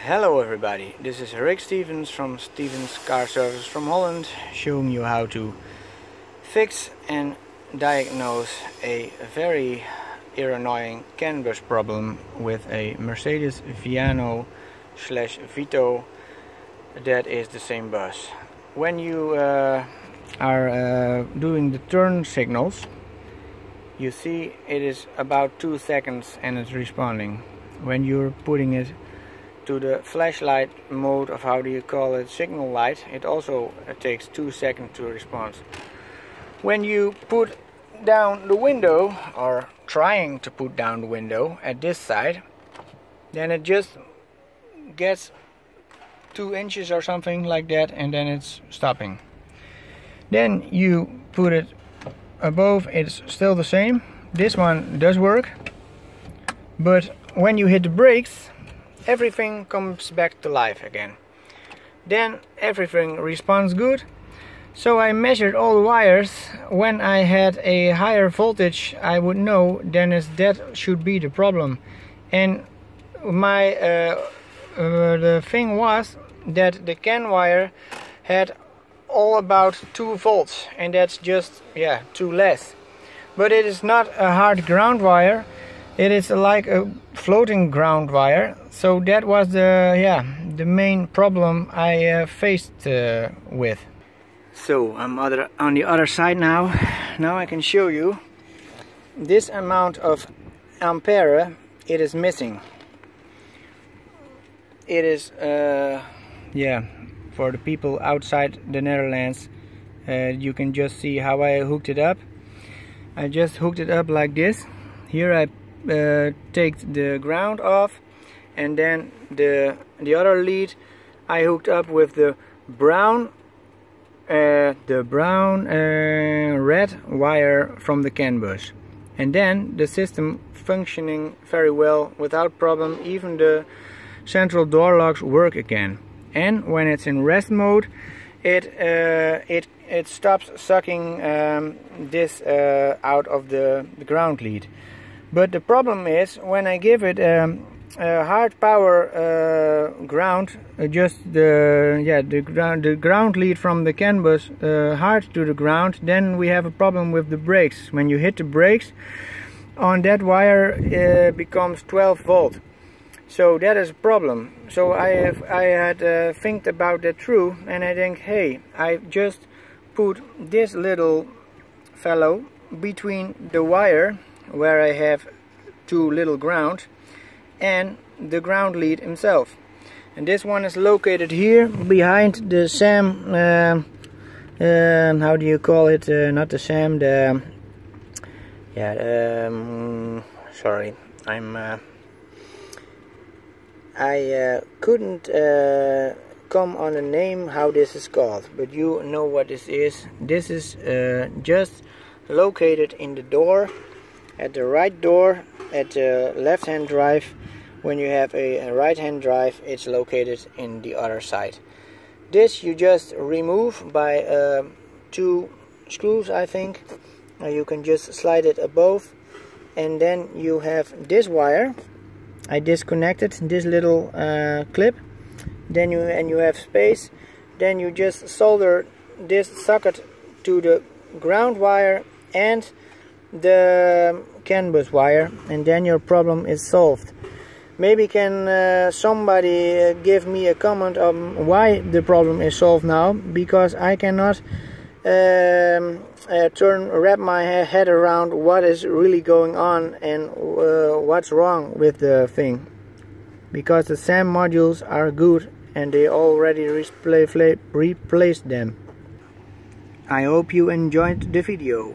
Hello everybody, this is Rick Stevens from Stevens Car Service from Holland, showing you how to fix and diagnose a very annoying canbus problem with a Mercedes Viano / Vito that is the same bus. When you are doing the turn signals, you see it is about 2 seconds and it's responding. When you're putting it to the flashlight mode of, how do you call it, signal light, it also takes 2 seconds to respond. When you put down the window, or trying to put down the window at this side, then it just gets 2 inches or something like that, and then it's stopping. Then you put it above, it's still the same. This one does work, but when you hit the brakes, everything comes back to life again. Then everything responds good. So I measured all the wires. When I had a higher voltage, I would know then that should be the problem. And my the thing was that the CAN wire had all about 2 volts, and that's just too less. But it is not a hard ground wire. It is like a floating ground wire, so that was the main problem I faced with. So I'm on the other side now. Now I can show you this amount of ampere. It is missing. It is for the people outside the Netherlands. You can just see how I hooked it up. I just hooked it up like this. Here I take the ground off, and then the other lead I hooked up with the brown red wire from the canbus, and then the system functioning very well without problem. Even the central door locks work again, and when it's in rest mode, it stops sucking this out of the ground lead. But the problem is, when I give it a hard power ground, just the ground lead from the canbus hard to the ground, then we have a problem with the brakes. When you hit the brakes on that wire, it becomes 12 volt. So that is a problem. So I had think about that through, and I think, hey, I just put this little fellow between the wire where I have 2 little ground and the ground lead himself, and this one is located here behind the SAM, how do you call it, not the SAM, the sorry, I couldn't come on a name how this is called, but you know what this is. This is just located in the door, at the right door, at the left hand drive. When you have a right hand drive, it's located in the other side. This you just remove by 2 screws, I think. You can just slide it above, and then you have this wire. I disconnected this little clip. Then you have space. Then you just solder this socket to the ground wire and the canbus wire, and then your problem is solved. Maybe can somebody give me a comment on why the problem is solved now, because I cannot wrap my head around what is really going on and what's wrong with the thing, because the SAM modules are good and they already replaced them. I hope you enjoyed the video.